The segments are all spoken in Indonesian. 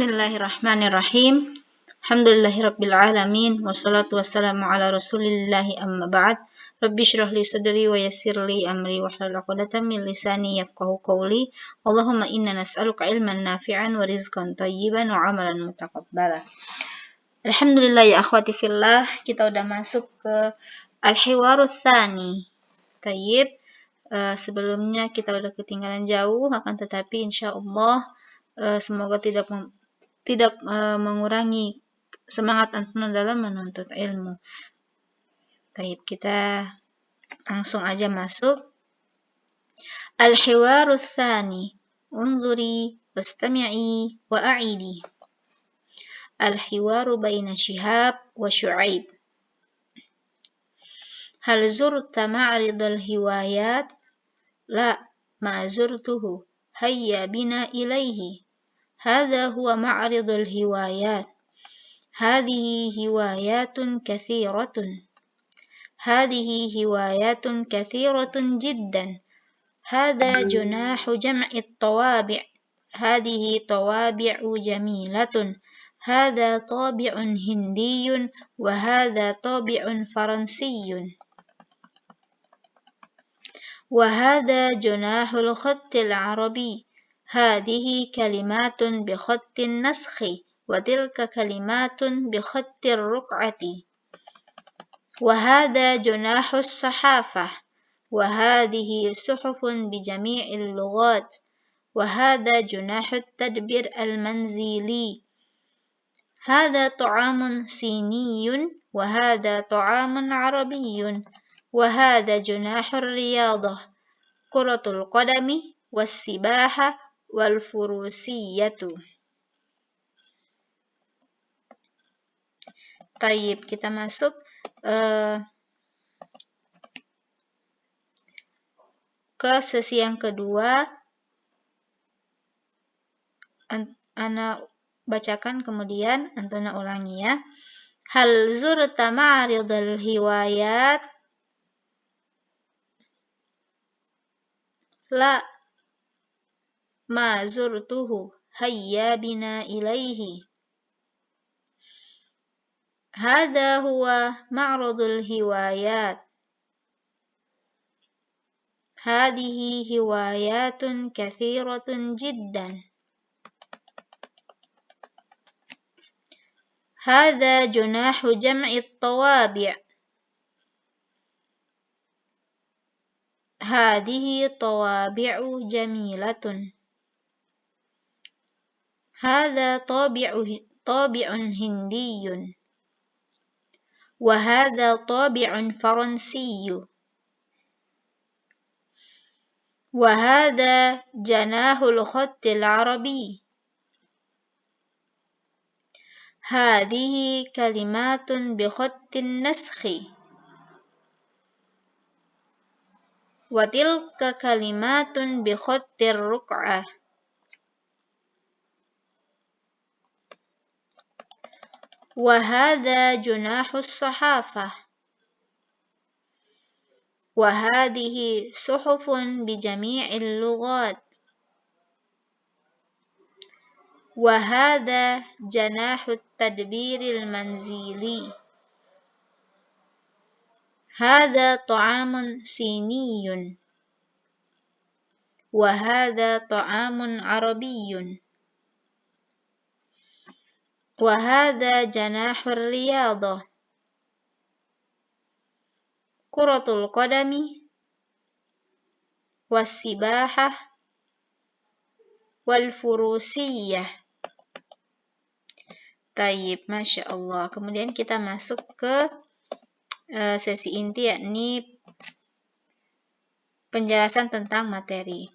Bismillahirrahmanirrahim. Alhamdulillahirabbil alamin wassalatu wassalamu ala rasulillahi amma ba'd. Rabbi shrah li sadri wa yassir li amri wahlul 'uqdatam min lisani yafqahu qawli. Allahumma inna nas'aluka ilman nafi'an wa rizqan thayyiban wa 'amalan mutaqabbala. Alhamdulillah ya akhwati fillah, kita udah masuk ke al-hiwarus tsani. Tayyib. Sebelumnya kita udah ketinggalan jauh, akan tetapi insyaallah semoga tidak mengurangi semangat antum dalam menuntut ilmu. Baik, kita langsung aja masuk. Al-hiwarus tsani. Unzuri wastami'i wa a'idi. Al-hiwaru baina Syihab wa Syu'aib. Hal zurta ma'ridal hiwayat? La, ma zurtuhu. Hayya bina ilaihi. هذا هو معرض الهوايات. هذه هوايات كثيرة. هذه هوايات كثيرة جدا. هذا جناح جمع الطوابع. هذه طوابع جميلة. هذا طابع هندي وهذا طابع فرنسي. وهذا جناح الخط العربي. هذه كلمات بخط النسخ وتلك كلمات بخط الرقعة. وهذا جناح الصحافة. وهذه صحف بجميع اللغات. وهذا جناح التدبير المنزلي. هذا طعام صيني وهذا طعام عربي. وهذا جناح الرياضة. كرة القدم والسباحة والفروسية. Tayyib, kita masuk ke sesi yang kedua. Ana bacakan kemudian Antona ulangi ya. Hal zurta ma'ridal hiwayat? La, ma zurtuhu. Hayya bina ilaihi. هذا هو معرض الهوايات. هذه هوايات كثيرة جدا. هذا جناح جمع الطوابع. هذه طوابع جميلة. هذا طابع هندي. وهذا طابع فرنسي. وهذا جناح الخط العربي. هذه كلمات بخط النسخ وتلك كلمات بخط الرقعة. وهذا جناح الصحافة. وهذه صحف بجميع اللغات. وهذا جناح التدبير المنزلي. هذا طعام صيني وهذا طعام عربي. وهذا جناح الرياضة. كرة القدم والسباحة والفروسية. Tayyib, Masya Allah. Kemudian kita masuk ke sesi inti, yakni penjelasan tentang materi.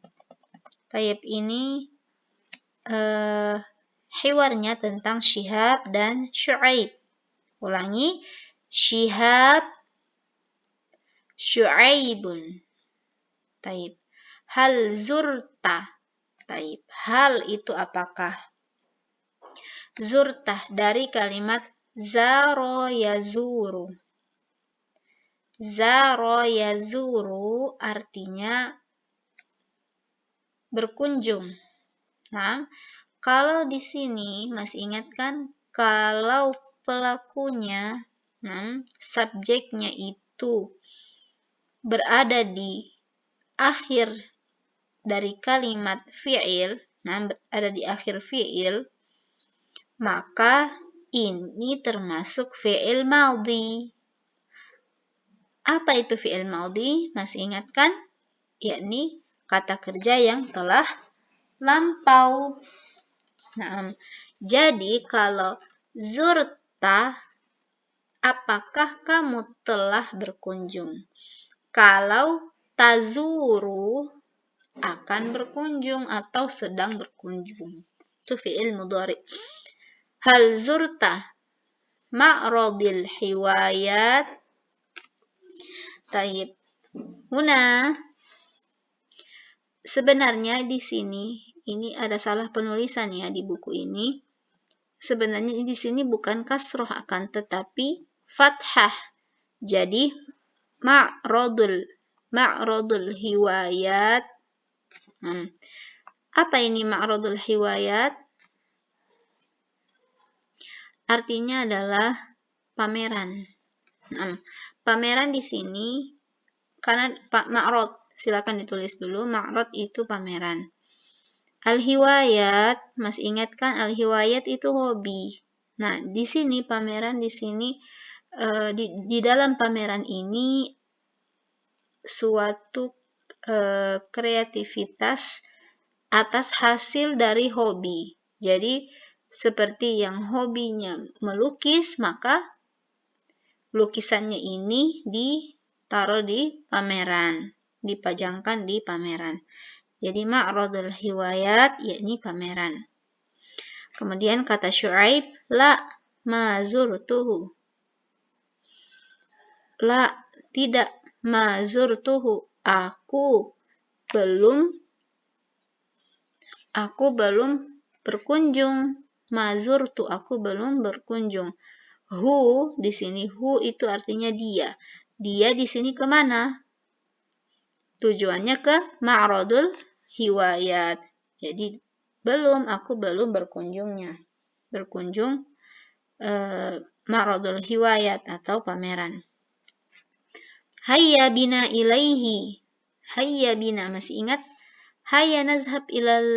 Tayyib, ini hiwarnya tentang Syihab dan Syu'aib. Ulangi. Syihab, Syu'aibun. Tayyib. Hal zurta. Tayyib. Hal itu apakah? Zurta dari kalimat zaro yazuru. Zaro yazuru artinya berkunjung. Nah, Kalau di sini masih ingat kan, kalau pelakunya, subjeknya itu berada di akhir dari kalimat fi'il, berada di akhir fi'il, maka ini termasuk fi'il madhi. Apa itu fi'il madhi? Masih ingat kan? Yakni kata kerja yang telah lampau. Nah, jadi kalau zurta, apakah kamu telah berkunjung? Kalau tazuru, akan berkunjung atau sedang berkunjung. Itu fi'il mudhari. Hal zurta ma'radil hiwayat. Taib. Huna, sebenarnya di sini ini ada salah penulisan ya di buku ini. Sebenarnya di sini bukan kasroh, akan tetapi fathah. Jadi ma'radul hiwayat. Apa ini ma'radul hiwayat? Artinya adalah pameran. Pameran di sini karena ma'rad, silakan ditulis dulu. Ma'rad itu pameran. Al-hiwayat, masih ingat kan? Al-hiwayat itu hobi. Nah, di sini pameran di sini di dalam pameran ini suatu kreativitas atas hasil dari hobi. Jadi seperti yang hobinya melukis, maka lukisannya ini ditaruh di pameran, dipajangkan di pameran. Jadi ma'radul hiwayat yakni pameran. Kemudian kata Syuaib, la ma zurtuhu. La, tidak, ma zurtuhu. Aku belum berkunjung. Ma zurtu, aku belum berkunjung. Hu, di sini hu itu artinya dia. Dia di sini kemana? Tujuannya ke ma'radul hiwayat. Jadi aku belum berkunjungnya. Berkunjung ma'radul hiwayat atau pameran. Hayya bina ilaihi. Hayya bina, masih ingat? Hayya nazhab ilal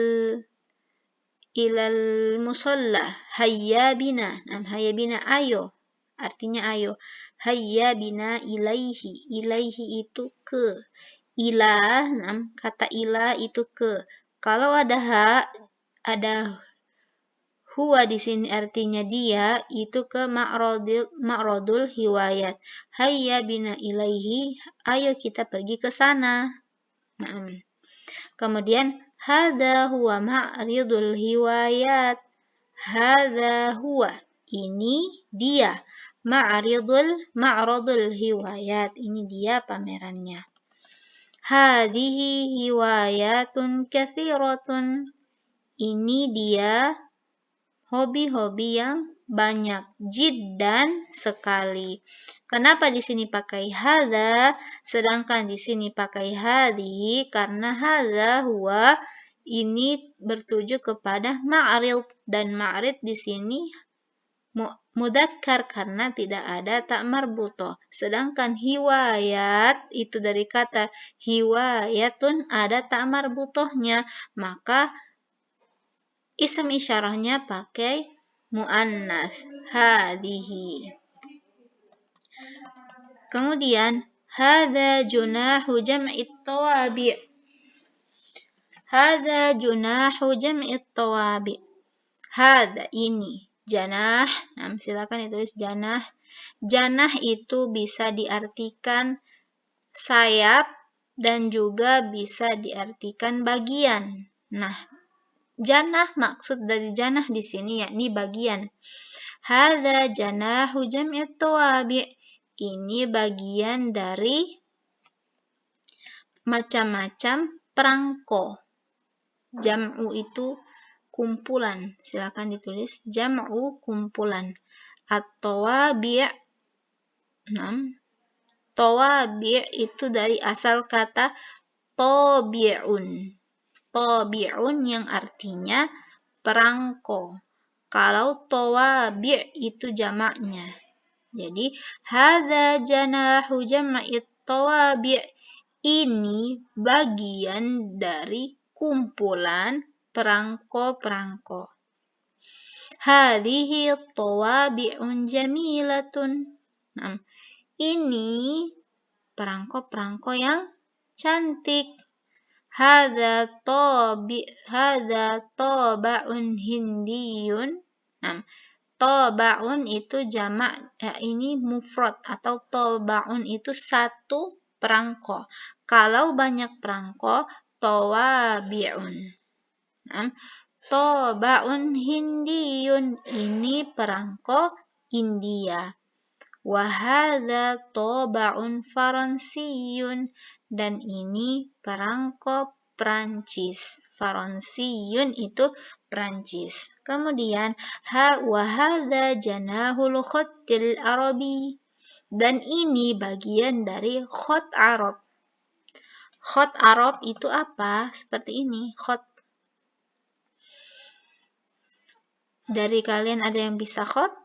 musalla. Hayya bina. Hayya bina, ayo. Artinya ayo. Hayya bina ilaihi. Ilaihi itu ke. Ila, kata ila itu ke. Kalau ada huwa di sini artinya dia, itu ke ma'radul hiwayat. Hayya bina ilaihi, ayo kita pergi ke sana. Kemudian hadza huwa ma'radul hiwayat. Hadza huwa, ini dia. Ma'radul hiwayat, ini dia pamerannya. Hadhihi hiwayatun katsiratun. Ini dia hobi-hobi yang banyak, jiddan sekali. Kenapa di sini pakai hadza sedangkan di sini pakai hadhi? Karena hadza huwa ini bertuju kepada ma'rid, dan ma'rid di sini mudzakkar karena tidak ada tak marbutoh. Sedangkan hiwayat itu dari kata hiwayatun ada tak marbutohnya, maka isim isyarahnya pakai muannas hadhihi. Kemudian hadza junahu jam'it tawabi'. Hadza junahu jam'it tawabi'. Hadza ini janah, silakan ditulis janah. Janah itu bisa diartikan sayap dan juga bisa diartikan bagian. Nah, janah, maksud dari janah di sini yakni bagian. Hadza janahu jam'it tawabi'. Ini bagian dari macam-macam perangko. Jam'u itu kumpulan, silakan ditulis jam'u kumpulan. At-tawabi', tawabi' itu dari asal kata tabi'un. Tabi'un yang artinya perangko. Kalau tawabi' itu jamaknya. Jadi hadza janahu jam'i tawabi'. Ini bagian dari kumpulan perangko-perangko. Hadhihi tawabi'un jamilatun. Nah, ini perangko-perangko yang cantik. Hadza taba'un hindiyun. Nah, taba'un itu jamak, ini mufrad atau taba'un itu satu perangko. Kalau banyak perangko, tawabi'un. Nah, taba'un hindiyun, ini perangko India. Wa hadza taba'un faransiyun, dan ini perangko Prancis. Faransiyun itu Prancis. Kemudian wa hadza janahul khattil arabi, dan ini bagian dari khat Arab. Khat Arab itu apa? Seperti ini, khat. Dari kalian ada yang bisa khat?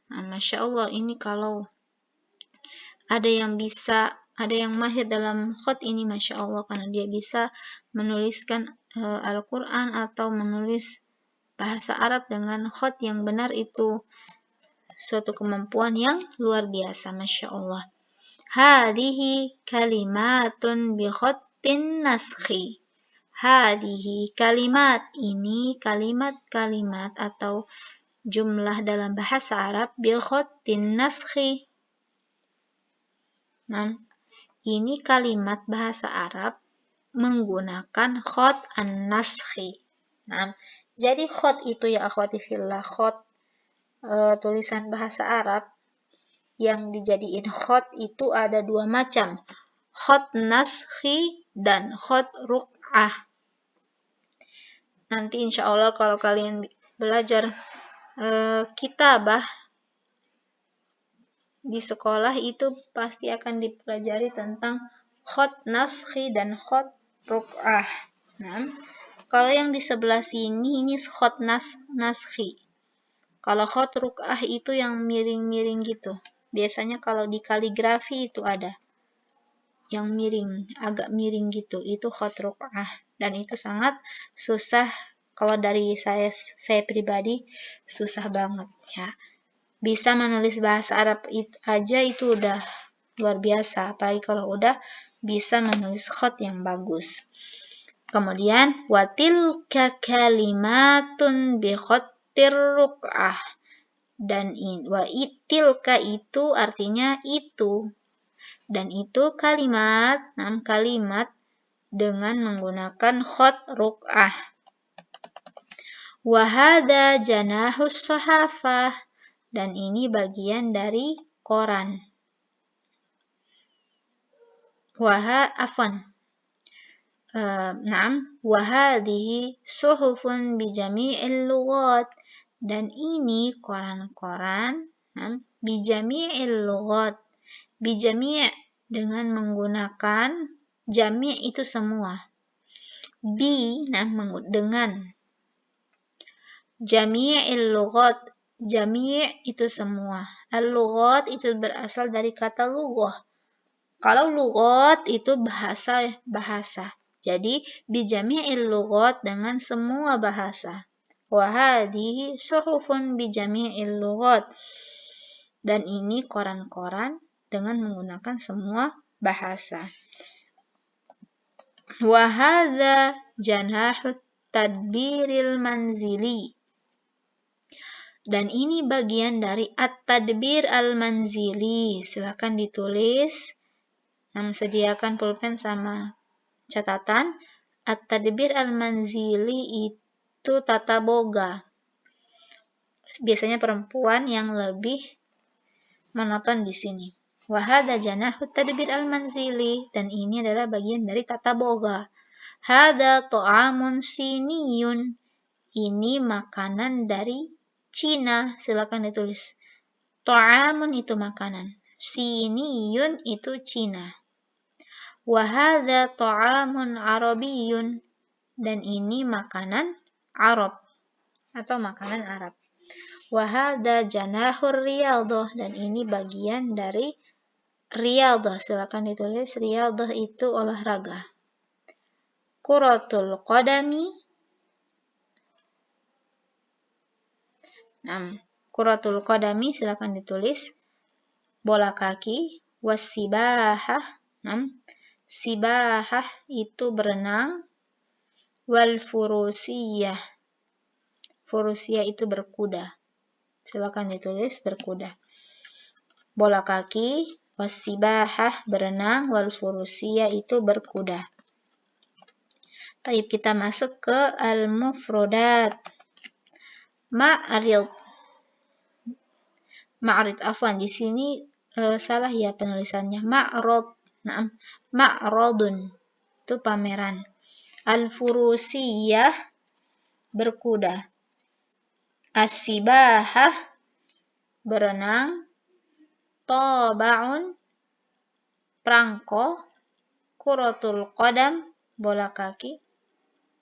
Nah, Masya Allah, ini kalau ada yang bisa, ada yang mahir dalam khat ini, Masya Allah, karena dia bisa menuliskan Al-Quran atau menulis bahasa Arab dengan khat yang benar, itu suatu kemampuan yang luar biasa, Masya Allah. Hadihi kalimatun bi khattin naskhi. Hadihi kalimat, ini kalimat-kalimat atau jumlah dalam bahasa Arab bi khattin naskhi. Nah, ini kalimat bahasa Arab menggunakan khat an-naskhi. Nah, jadi khat itu ya akhwati fillah, khat tulisan bahasa Arab yang dijadiin khat itu ada dua macam, khat naskhi dan khat ruq'ah. Nanti insya Allah kalau kalian belajar kitabah di sekolah itu pasti akan dipelajari tentang khat naskhi dan khat ruq'ah. Nah, kalau yang di sebelah sini ini khat naskhi. Kalau khat ruq'ah itu yang miring-miring gitu. Biasanya kalau di kaligrafi itu ada yang miring, agak miring gitu. Itu khat ruq'ah, dan itu sangat susah. Kalau dari saya pribadi susah banget ya. Bisa menulis bahasa Arab aja itu udah luar biasa, apalagi kalau udah bisa menulis khat yang bagus. Kemudian watilka kalimatun bi khattir ruq'ah, dan wa tilka itu artinya itu, dan itu kalimat, kalimat dengan menggunakan khat ruq'ah. Wa hadza janahus sahafah, dan ini bagian dari koran. Wa hadhihi suhufun bi jami'il lughat, dan ini koran-koran bi jami'il lughat. Bi jami' dengan menggunakan, jami' itu semua. Bi dengan. Jami'il lughat, jami' itu semua. Al-lughat itu berasal dari kata lughah. Kalau lughat itu bahasa. Jadi bi jami'il lughat dengan semua bahasa. Wa hadhihi suhufun bi jami'il lughat, dan ini koran-koran dengan menggunakan semua bahasa. Wa hadza janahut tadbiril manzili, dan ini bagian dari at-tadbir al-manzili. Silakan ditulis, sediakan pulpen sama catatan. At-tadbir al-manzili itu tata boga. Biasanya perempuan yang lebih menonton di sini. Wa hadza janahu tadbir al-manzili, dan ini adalah bagian dari tata boga. Hadza ta'amun siniyun, ini makanan dari Cina. Silakan ditulis. Ta'amun itu makanan, siniyun itu Cina. Wa hadza ta'amun arabiyyun, dan ini makanan Arab. atau makanan Arab. Wa hadza janahur riyadhah, dan ini bagian dari riyadhah. Silakan ditulis, riyadhah itu olahraga. Kuratul qadami. Kuratul qadami silakan ditulis, bola kaki. Wasibahah. Sibahah itu berenang. Wal furusiyah. Furusiyah itu berkuda. Silakan ditulis berkuda. Bola kaki, wasibahah berenang, wal furusiyah itu berkuda. Taib, kita masuk ke al-mufrodat. Ma'rid, afwan, di sini salah ya penulisannya. Ma'rodun itu pameran. Al-furusiyah berkuda. As-sibahah berenang. Taba'un perangko. Kuratul qadam bola kaki.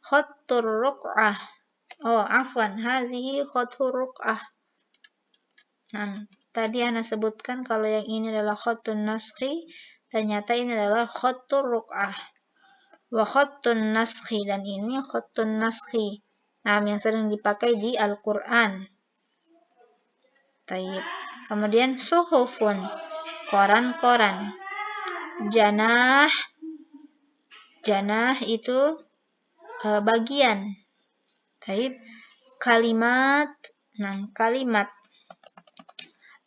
Khattur ruq'ah. Hazihi khattur ruq'ah. Tadi Ana sebutkan kalau yang ini adalah khattun naskhi, ternyata ini adalah khattur ruq'ah. Wa khattun naskhi, dan ini khattun naskhi. Yang sering dipakai di Al-Quran. Taib. Kemudian suhufun, koran-koran. Janah itu bagian. Taib. Kalimat.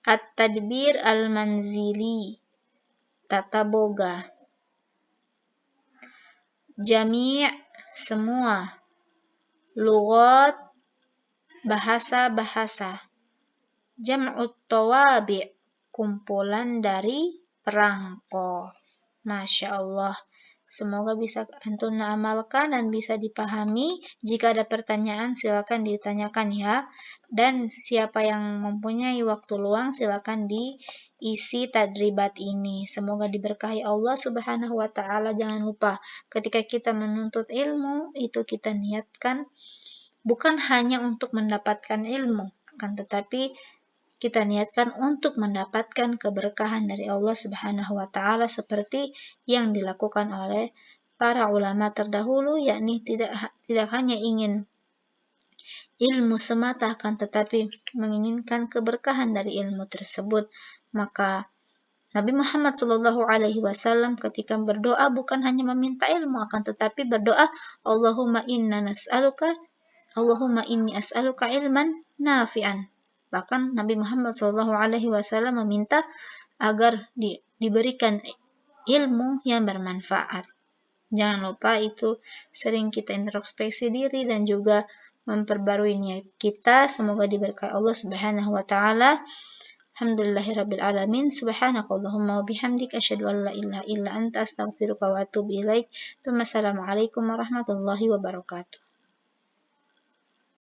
At-tadbir al-manzili, tata boga. Jami' semua. Lughat bahasa-bahasa. Jam'ut tawabi' kumpulan dari perangko. Masya Allah. Semoga bisa antum amalkan dan bisa dipahami. Jika ada pertanyaan silakan ditanyakan ya. Dan siapa yang mempunyai waktu luang silakan diisi tadribat ini. Semoga diberkahi Allah Subhanahu wa taala. Jangan lupa ketika kita menuntut ilmu itu kita niatkan bukan hanya untuk mendapatkan ilmu, akan tetapi kita niatkan untuk mendapatkan keberkahan dari Allah Subhanahu wa taala seperti yang dilakukan oleh para ulama terdahulu, yakni tidak hanya ingin ilmu semata, akan tetapi menginginkan keberkahan dari ilmu tersebut. Maka Nabi Muhammad SAW ketika berdoa bukan hanya meminta ilmu, akan tetapi berdoa, Allahumma inni as'aluka ilman nafi'an. Bahkan Nabi Muhammad SAW meminta agar diberikan ilmu yang bermanfaat. Jangan lupa itu sering kita introspeksi diri dan juga memperbarui niat kita. Semoga diberkahi Allah Subhanahu wa taala. Alhamdulillahirabbil alamin. Subhanakallahumma wa bihamdika asyhadu an la ilaha illa anta astaghfiruka wa atubu ilaik. Assalamualaikum warahmatullahi wabarakatuh.